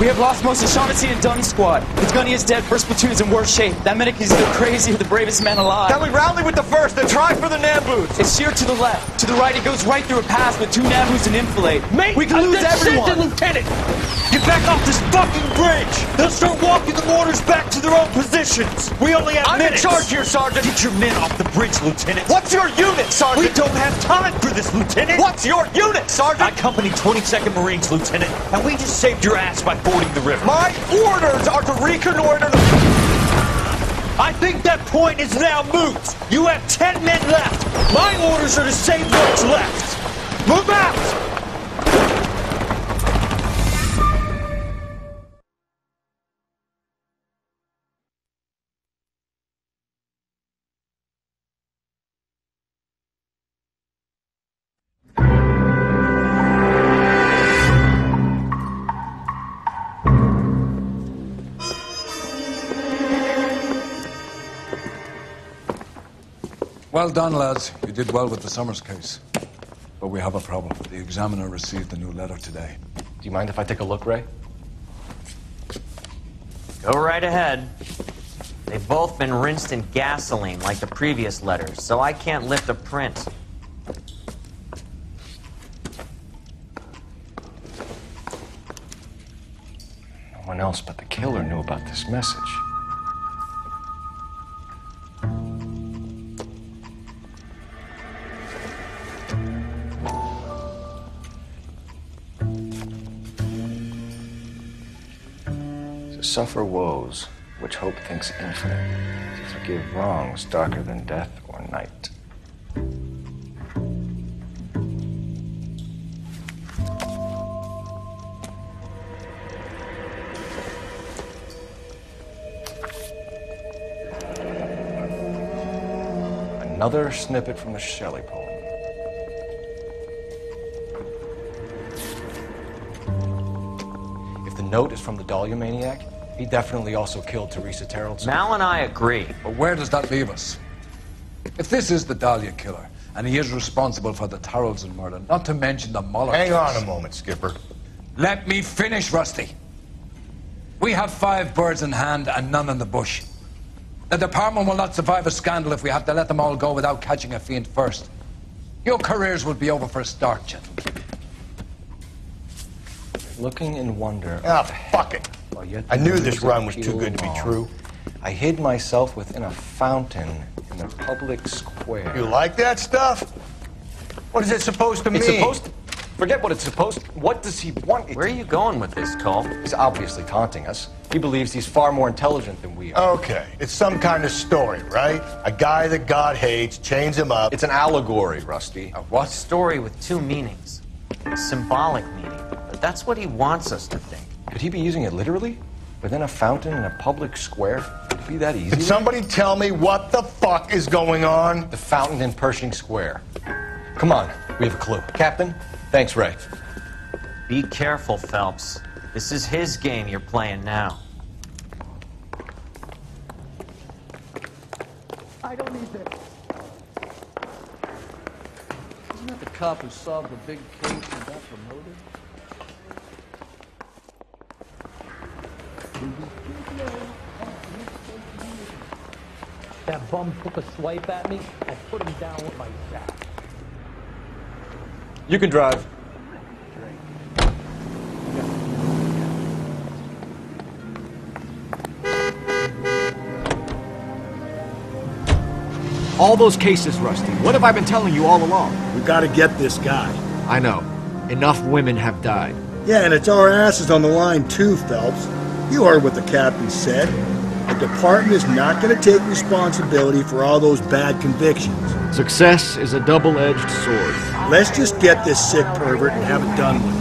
We have lost most of Shaughnessy and Dunn's squad. The gunny is dead, first platoon's in worse shape. That medic is either crazy or the bravest man alive. Then we rally with the first, then try for the Nambus. It's sheer to the left. To the right, it goes right through a pass with 2 Nambus and enfilade. Mate, we can lose everyone. Lieutenant! Get back off this fucking bridge! They'll start walking the mortars back to their own positions! We only have minutes! I'm in charge here, Sergeant! Get your men off the bridge, Lieutenant! What's your unit, Sergeant? We don't have time for this, Lieutenant! What's your unit, Sergeant? I company 22nd Marines, Lieutenant, and we just saved your ass by fording the river. My orders are to reconnoiter the... I think that point is now moot! You have 10 men left! My orders are to save what's left! Move out! Well done, lads. You did well with the Summers case. But we have a problem. The examiner received a new letter today. Do you mind if I take a look, Ray? Go right ahead. They've both been rinsed in gasoline like the previous letters, so I can't lift a print. No one else but the killer knew about this message. To suffer woes which hope thinks infinite, to forgive wrongs darker than death or night. Another snippet from the Shelley poem. If the note is from the Dahlia maniac, he definitely also killed Teresa Terrellson. Mal and I agree. But where does that leave us? If this is the Dahlia killer, and he is responsible for the Tarrelson murder, not to mention the Muller Hang case. on a moment, Skipper. Let me finish, Rusty. We have 5 birds in hand and none in the bush. The department will not survive a scandal if we have to let them all go without catching a fiend first. Your careers will be over for a start, gentlemen. Looking in wonder. Ah, fuck it. I knew this run was too good to be true. I hid myself within a fountain in the public square. You like that stuff? What is it supposed to mean? It's supposed to... Forget what it's supposed to... What does he want it Where are you going with this, Cole? He's obviously taunting us. He believes he's far more intelligent than we are. Okay, it's some kind of story, right? A guy that God hates, chains him up. It's an allegory, Rusty. A what? Story with 2 meanings. A symbolic meaning. But that's what he wants us to think. Could he be using it literally? Within a fountain in a public square? Could it be that easy? Can somebody tell me what the fuck is going on? The fountain in Pershing Square. Come on, we have a clue. Captain, thanks, Ray. Be careful, Phelps. This is his game you're playing now. I don't need this. Isn't that the cop who solved the big case and got promoted? That bum took a swipe at me. I put him down with my sack. You can drive. All those cases, Rusty. What have I been telling you all along? We gotta get this guy. I know. Enough women have died. Yeah, and it's our asses on the line too, Phelps. You heard what the captain said. The department is not gonna take responsibility for all those bad convictions. Success is a double-edged sword. Let's just get this sick pervert and have it done with.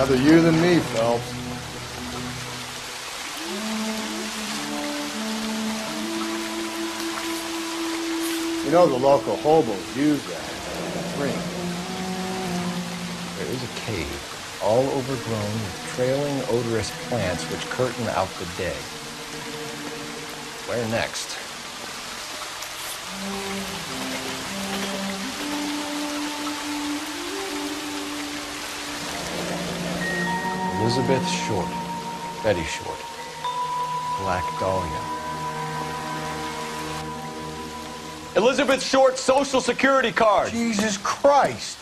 Rather you than me, Phelps. You know the local hobos use that as a drink. There is a cave, all overgrown with trailing, odorous plants which curtain out the day. Where next? Elizabeth Short, Betty Short, Black Dahlia. Elizabeth Short's Social Security card. Jesus Christ!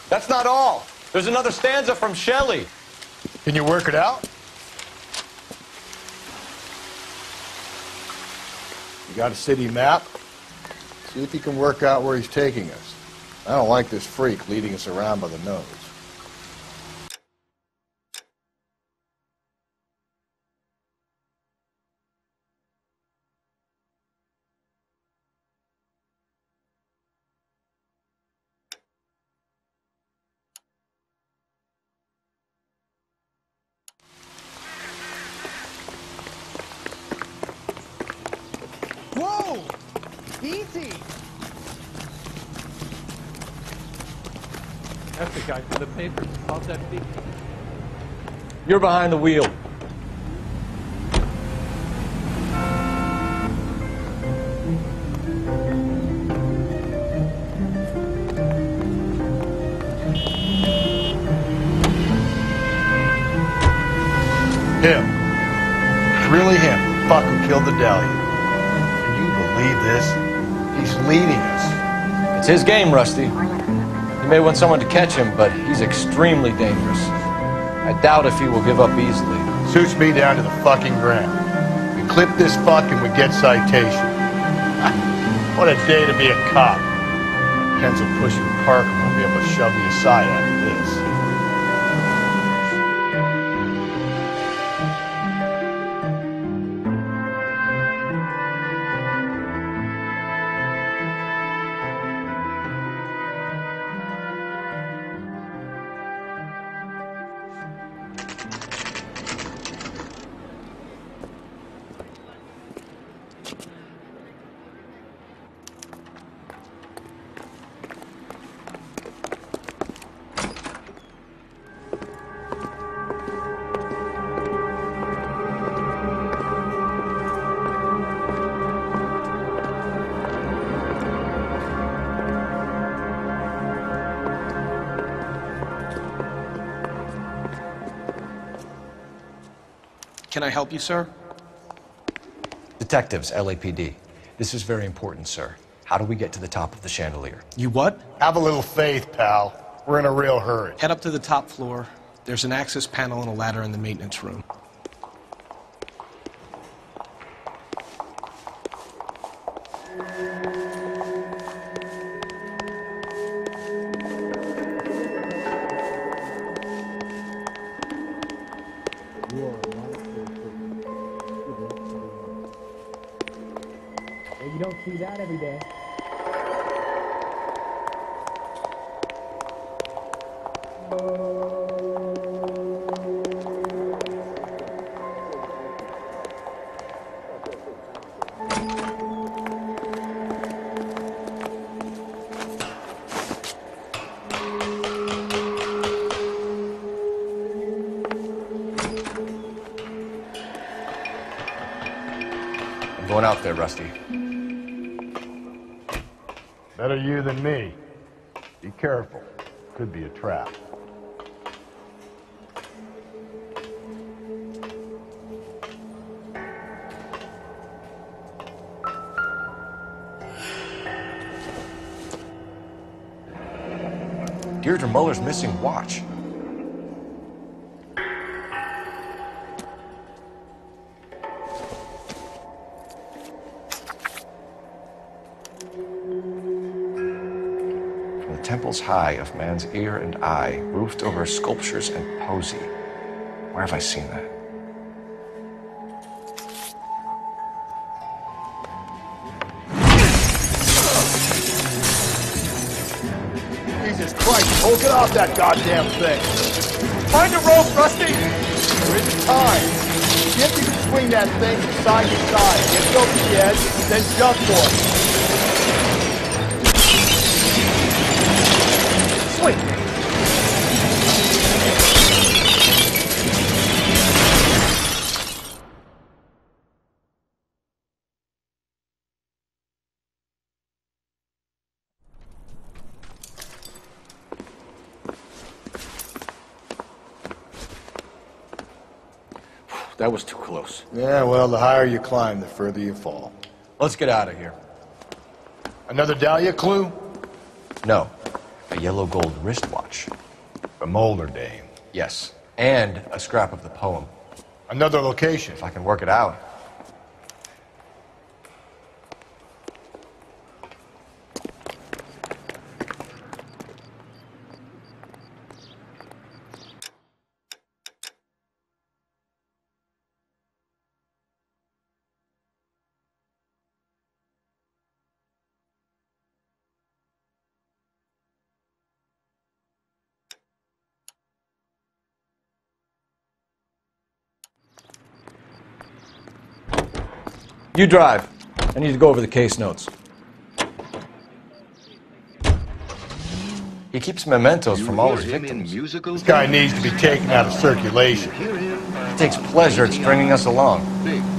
That's not all. There's another stanza from Shelley. Can you work it out? You got a city map? See if you can work out where he's taking us. I don't like this freak leading us around by the nose. Whoa! Easy! That's the guy from the paper. How's that feet? You're behind the wheel. Him. Really him. Fuck who killed the Dahlia. Can you believe this? He's leading us. It's his game, Rusty. He may want someone to catch him, but he's extremely dangerous. I doubt if he will give up easily. Suits me down to the fucking ground. We clip this fuck and we get citation. What a day to be a cop. Pencil pushing Parker won't be able to shove me aside after this. Can I help you, sir? Detectives, LAPD. This is very important, sir. How do we get to the top of the chandelier? You what? Have a little faith, pal. We're in a real hurry. Head up to the top floor. There's an access panel and a ladder in the maintenance room. You don't see that every day. I'm going out there, Rusty. Better you than me. Be careful. Could be a trap. Deirdre Muller's missing watch. Temples high of man's ear and eye, roofed over sculptures and poesy. Where have I seen that? Jesus Christ, hold it off that goddamn thing! Find a rope, Rusty! There isn't time. See if you can swing that thing from side to side. Get it over the edge, then jump for it. Swing! That was too close. Yeah, well, the higher you climb, the further you fall. Let's get out of here. Another Dahlia clue? No. A yellow gold wristwatch. The Molder Dame. Yes. And a scrap of the poem. Another location. If I can work it out. You drive. I need to go over the case notes. He keeps mementos from all his victims. This guy needs to be taken out of circulation. He takes pleasure at stringing us along,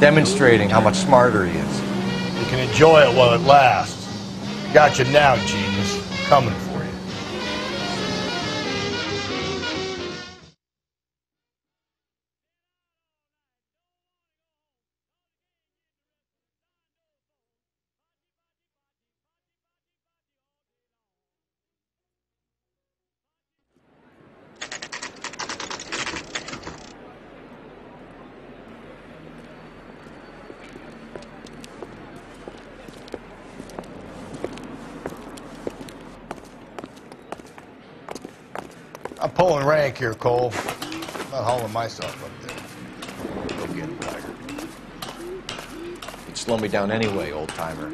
demonstrating how much smarter he is. You can enjoy it while it lasts. Gotcha now, genius. Coming for you. I'm pulling rank here, Cole. I'm not hauling myself up there. Go get it, Tiger. You'd slow me down anyway, old-timer.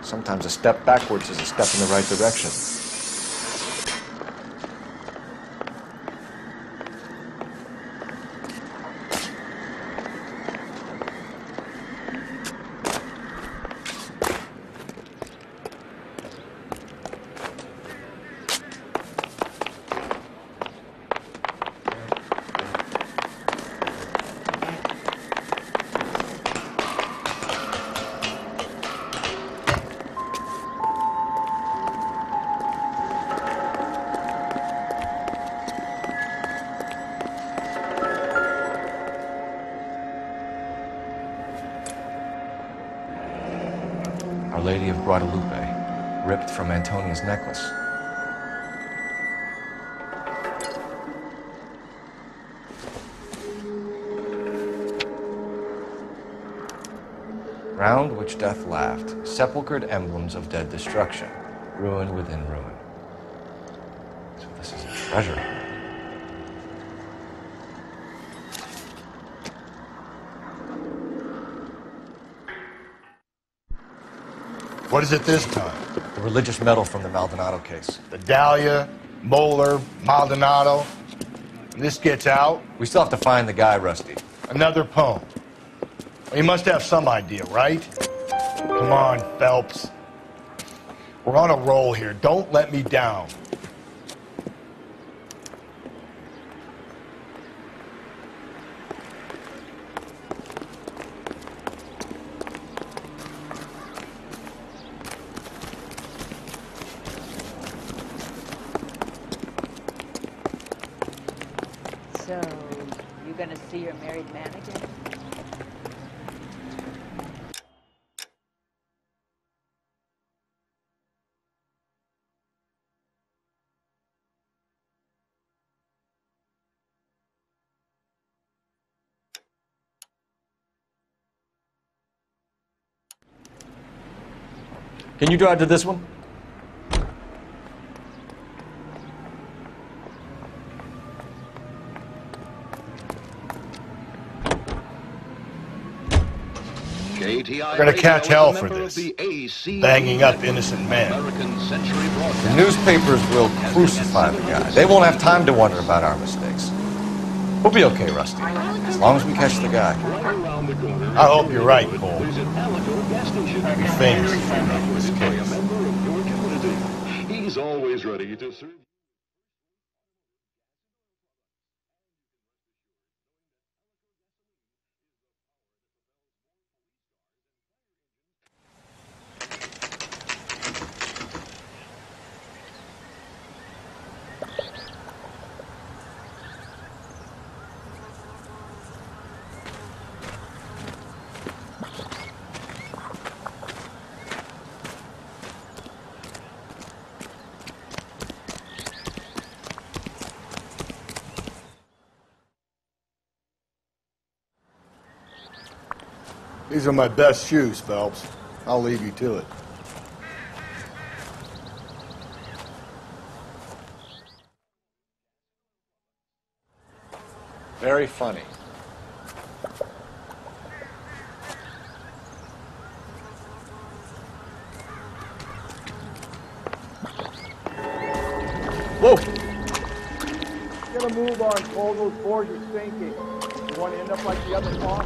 Sometimes a step backwards is a step in the right direction. Our Lady of Guadalupe, ripped from Antonia's necklace. Round which death laughed, sepulchred emblems of dead destruction, ruin within ruin. treasure. What is it this time? The religious medal from the Maldonado case. The Dahlia, Moeller, Maldonado. When this gets out, We still have to find the guy, Rusty. another poem. Well, you must have some idea, right? Come on, Phelps. We're on a roll here. Don't let me down. So, you gonna see your married man again? Can you drive to this one? We're gonna catch hell for this. Banging up innocent men. The newspapers will crucify the guy. They won't have time to wonder about our mistakes. We'll be okay, Rusty. As long as we catch the guy. I hope you're right, Cole. You'll be famous for this case. He's always ready to serve. These are my best shoes, Phelps. I'll leave you to it. Very funny. Whoa! Get a move on, Cole. Those boards are sinking. You want to end up like the other car?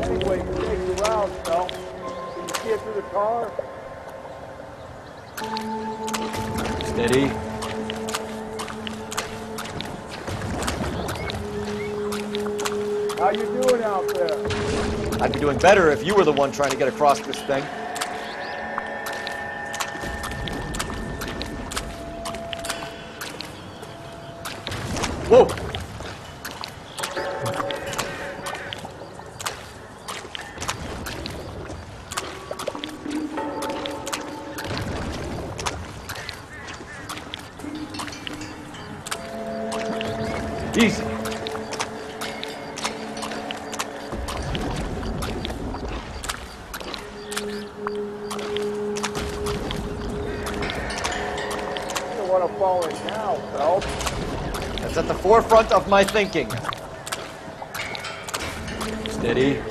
Anyway, you take the route, Phil. Can you see it through the car? Steady. How you doing out there? I'd be doing better if you were the one trying to get across this thing. Whoa! Easy. You don't want to fall in now, Phelps. That's at the forefront of my thinking. Steady.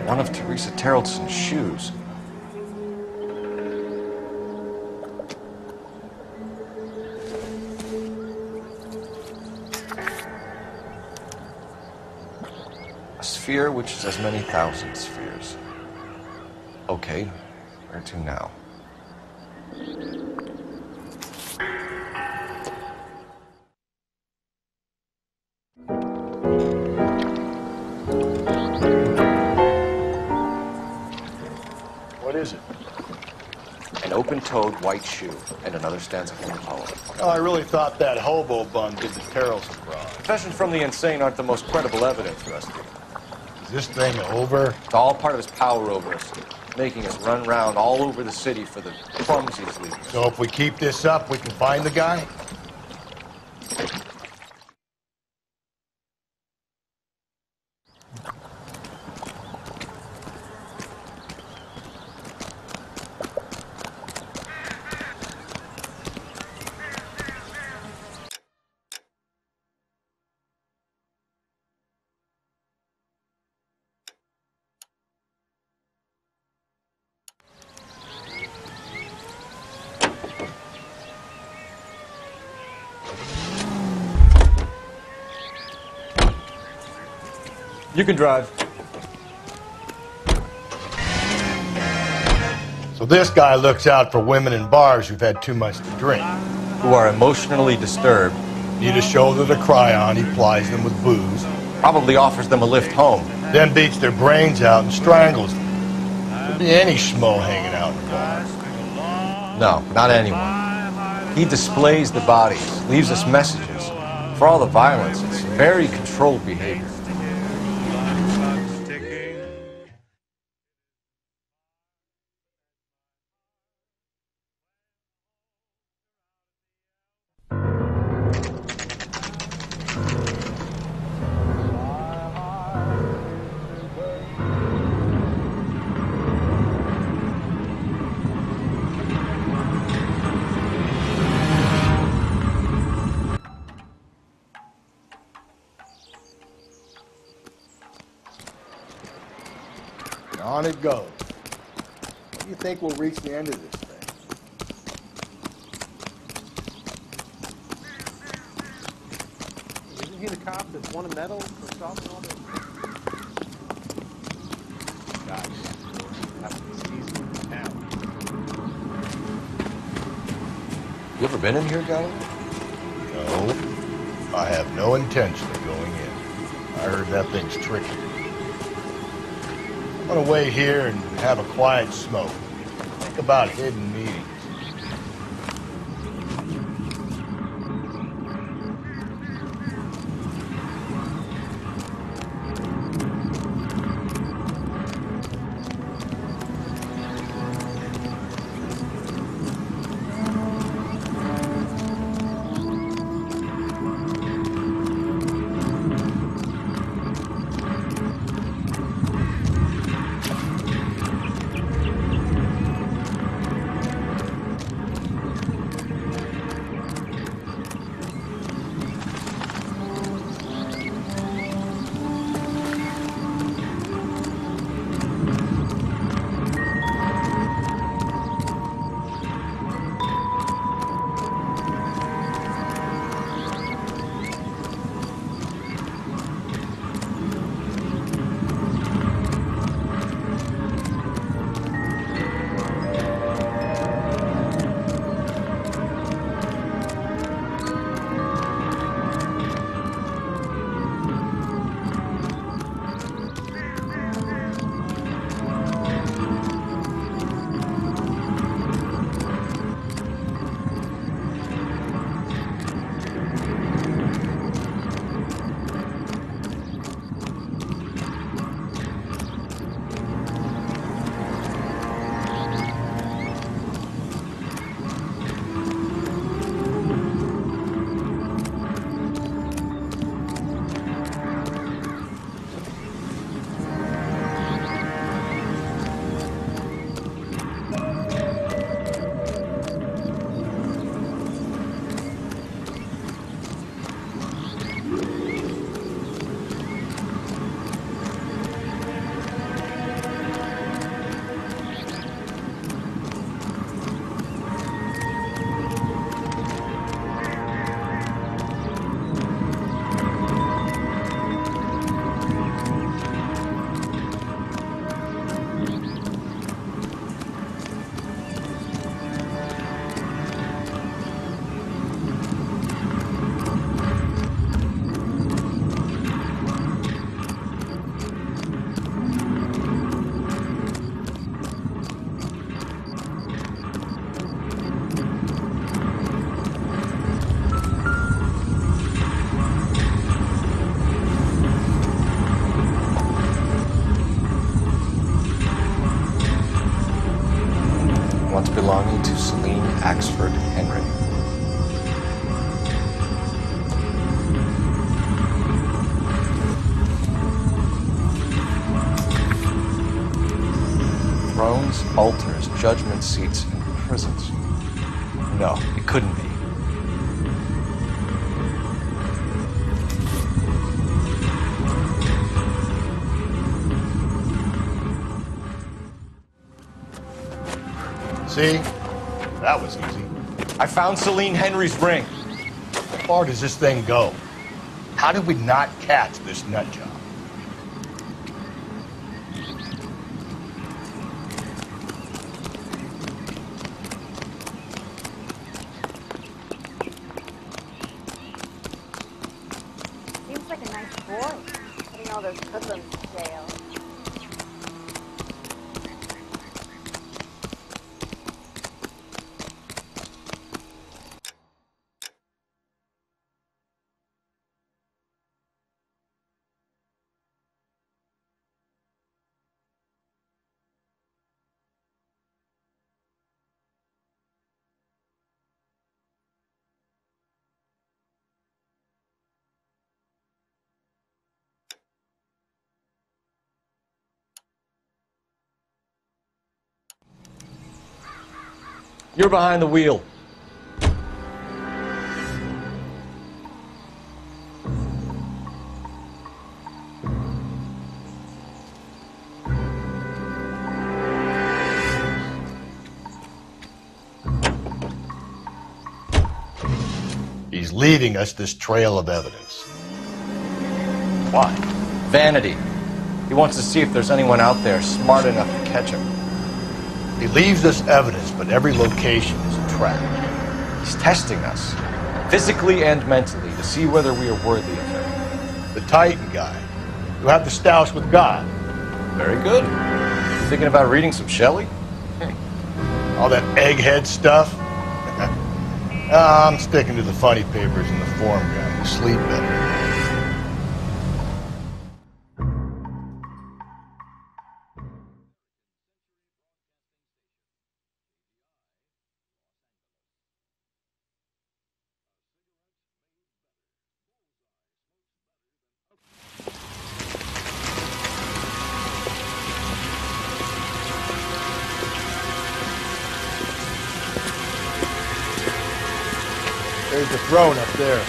One of Teresa Terrelson's shoes. A sphere which is as many thousand spheres. Okay, where to now? What is it? An open-toed white shoe, and another stanza from the poem. Well, I really thought that hobo bum did the Terrells abroad. Confessions from the insane aren't the most credible evidence, Rusty. Is this thing over? It's all part of his power over us, making us run around all over the city for the crumbs he's leaving. So if we keep this up, we can find the guy? You can drive. So this guy looks out for women in bars who've had too much to drink. Who are emotionally disturbed. Need a shoulder to cry on, he plies them with booze. Probably offers them a lift home. Then beats their brains out and strangles them. Could be any schmo hanging out in the bar. No, not anyone. He displays the bodies, leaves us messages. For all the violence, it's very controlled behavior. On it goes. When do you think we'll reach the end of this thing? Isn't he the cop that won a medal for solving all this? Gosh, that's easy now. You ever been in here, Galloway? No. I have no intention of going in. I heard that thing's tricky. I'm gonna wait here and have a quiet smoke. Think about hidden meetings. altars, judgment seats, and prisons. No, it couldn't be. See? That was easy. I found Celine Henry's ring. How far does this thing go? How did we not catch this nut job? Seems like a nice boy, putting all those hoodlums to jail. You're behind the wheel. He's leaving us this trail of evidence. Why? Vanity. He wants to see if there's anyone out there smart enough to catch him. He leaves us evidence, but every location is a trap. He's testing us, physically and mentally, to see whether we are worthy of him. The Titan guy, who had the stoush with God. Very good. You thinking about reading some Shelley? All that egghead stuff? I'm sticking to the funny papers and the form guy. You sleep better. There's the throne up there.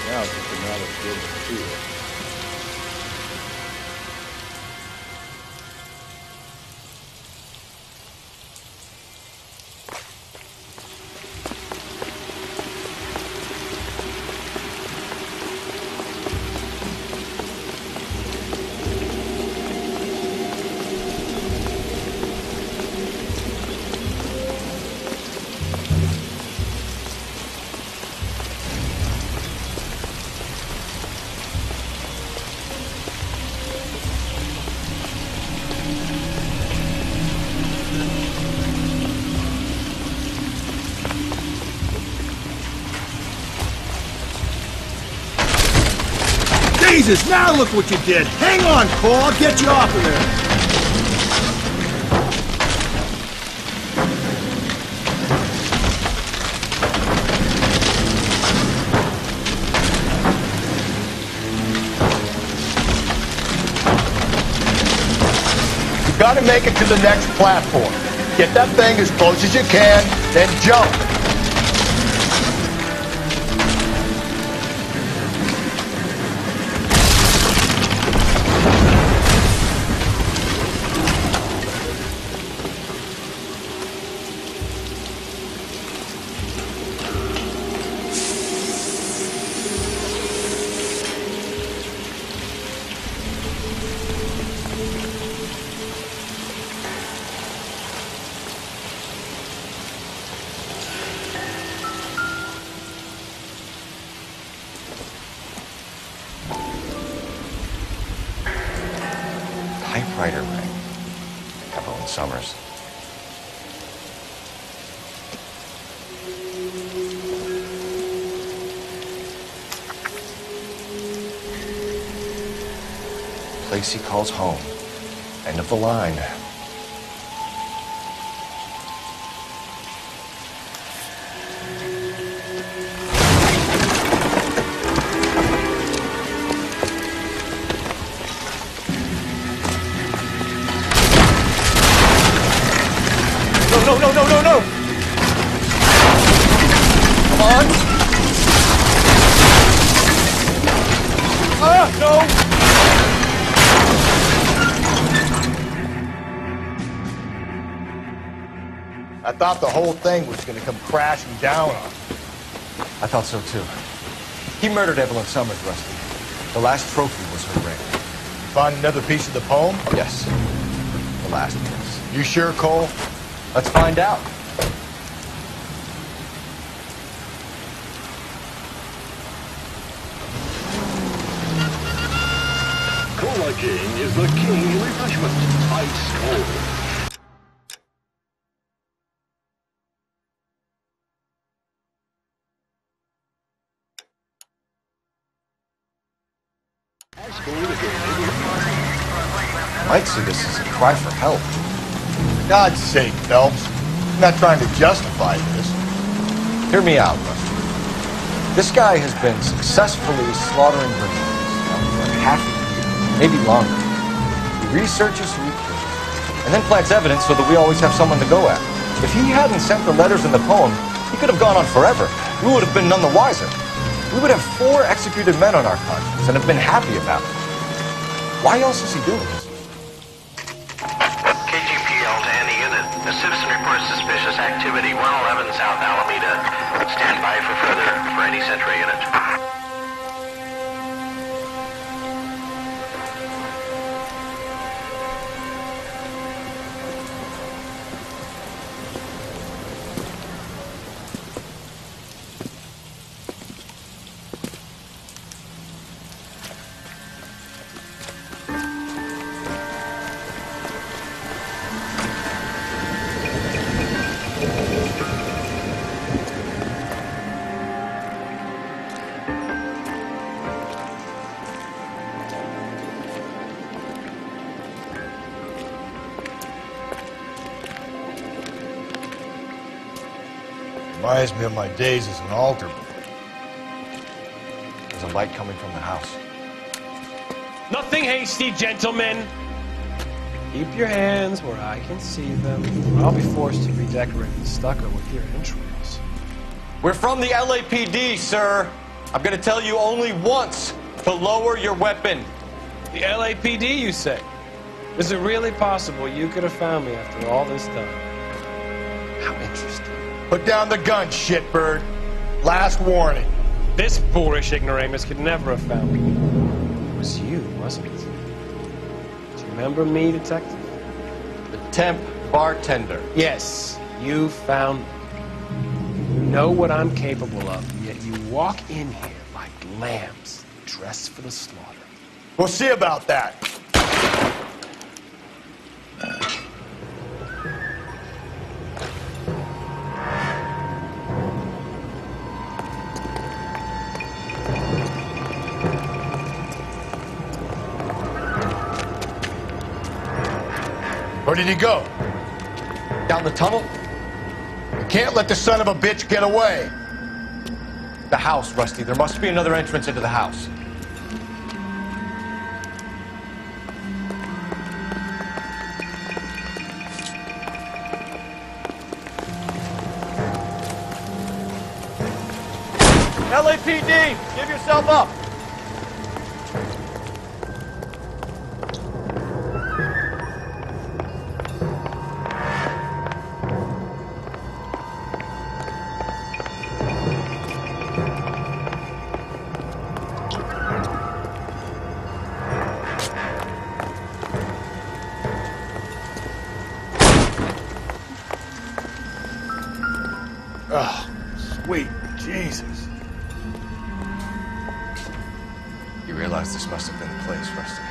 Now it's just a matter of getting to it. Jesus, now look what you did! Hang on, Cole, I'll get you off of there! You gotta make it to the next platform. Get that thing as close as you can, then jump. Typewriter ring. Evelyn Summers. Place he calls home. End of the line. thought the whole thing was gonna come crashing down on him. I thought so too. He murdered Evelyn Summers, Rusty. The last trophy was her ring. You find another piece of the poem? Yes. The last piece. You sure, Cole? Let's find out. Cola King is the king in refreshment. Ice cold. Might see this as a cry for help. For God's sake, Phelps. I'm not trying to justify this. Hear me out, Rusty. This guy has been successfully slaughtering Vermonters now for half a year, maybe longer. He researches who he kills, and then plants evidence so that we always have someone to go at. If he hadn't sent the letters in the poem, he could have gone on forever. We would have been none the wiser. We would have 4 executed men on our conscience and have been happy about it. Why else is he doing this? KGPL to any unit. A citizen reports suspicious activity 111 South Alameda. Stand by for any Central unit. Reminds me of my days as an altar boy. There's a light coming from the house. Nothing hasty, gentlemen. Keep your hands where I can see them, or I'll be forced to redecorate the stucco with your entrails. We're from the LAPD, sir. I'm gonna tell you only once to lower your weapon. The LAPD, you say? Is it really possible you could have found me after all this time? How interesting. Put down the gun, shitbird. Last warning. This boorish ignoramus could never have found me. It was you, wasn't it? Do you remember me, detective? The temp bartender. Yes, you found me. You know what I'm capable of, yet you walk in here like lambs dressed for the slaughter. We'll see about that. Where did he go? Down the tunnel? You can't let the son of a bitch get away. The house, Rusty. There must be another entrance into the house. LAPD, give yourself up. Oh, sweet Jesus. You realize this must have been the place, Rusty.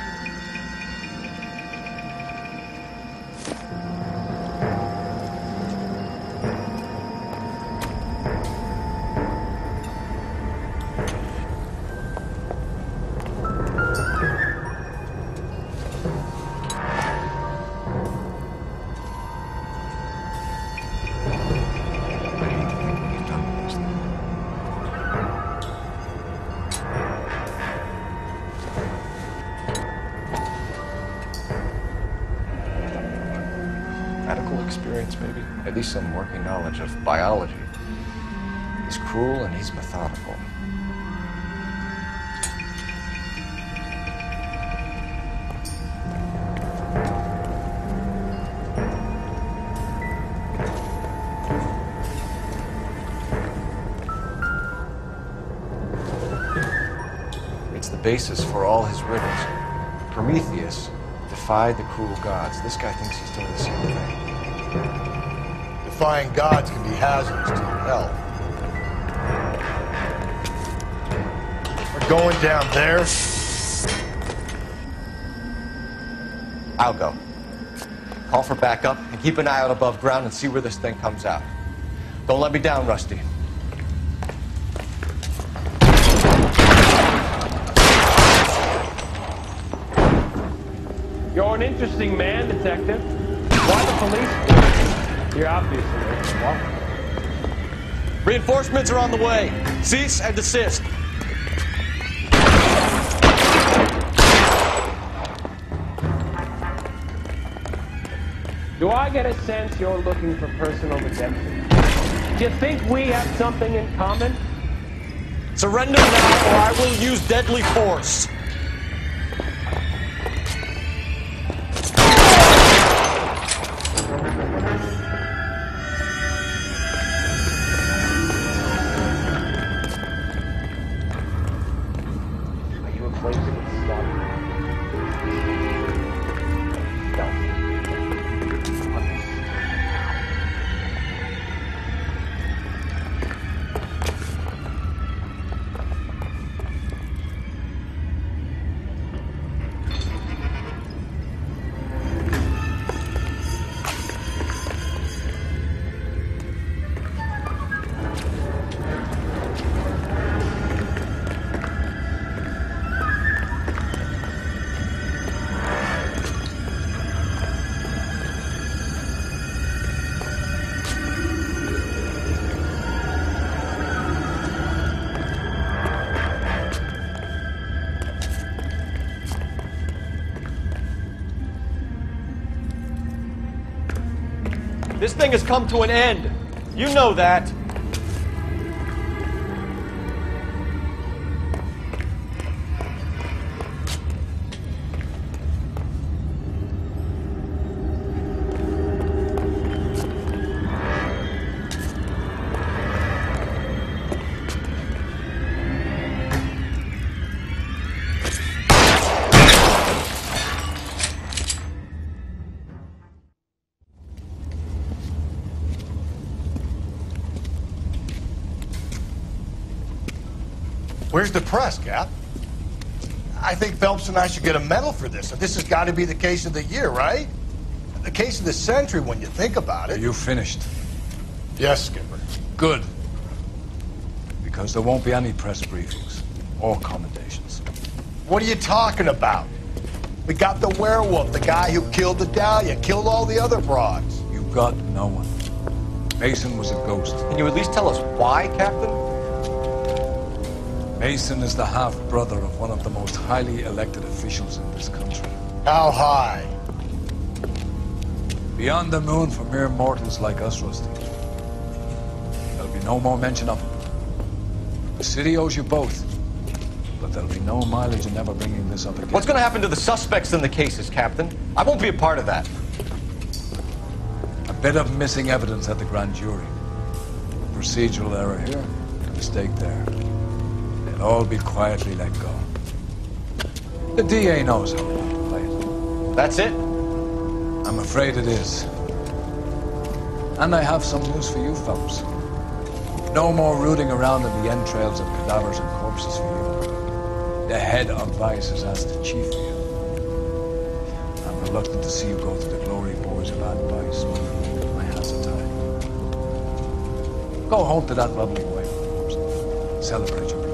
Medical experience, maybe? At least some working knowledge of biology. He's cruel and he's methodical. the basis for all his riddles. Prometheus defied the cruel gods. This guy thinks he's doing the same thing. Defying gods can be hazardous to your health. We're going down there. I'll go. Call for backup and keep an eye out above ground and see where this thing comes out. Don't let me down, Rusty. You're an interesting man, Detective. Why the police? You're obviously welcome. Reinforcements are on the way. Cease and desist. Do I get a sense you're looking for personal redemption? Do you think we have something in common? Surrender now, or I will use deadly force. Are you acquainted with slaughter? No. This thing has come to an end. You know that. Where's the press, Cap? I think Phelps and I should get a medal for this. This has got to be the case of the year, right? The case of the century when you think about it. Are you finished? Yes, Skipper. Good. Because there won't be any press briefings or commendations. What are you talking about? We got the werewolf, the guy who killed the Dahlia, killed all the other broads. You got no one. Mason was a ghost. Can you at least tell us why, Captain? Mason is the half-brother of one of the most highly elected officials in this country. How high? Beyond the moon for mere mortals like us, Rusty. There'll be no more mention of him. The city owes you both, but there'll be no mileage in ever bringing this up again. What's going to happen to the suspects in the cases, Captain? I won't be a part of that. A bit of missing evidence at the grand jury. Procedural error here, mistake there. They'll all be quietly let go. The DA knows how we want to play it. That's it? I'm afraid it is. And I have some news for you, Phelps. No more rooting around in the entrails of cadavers and corpses for you. The head of Vice has asked the chief for you. I'm reluctant to see you go to the glory boards of advice, but my hands are tied. Go home to that lovely wife of yours. Celebrate your promotion.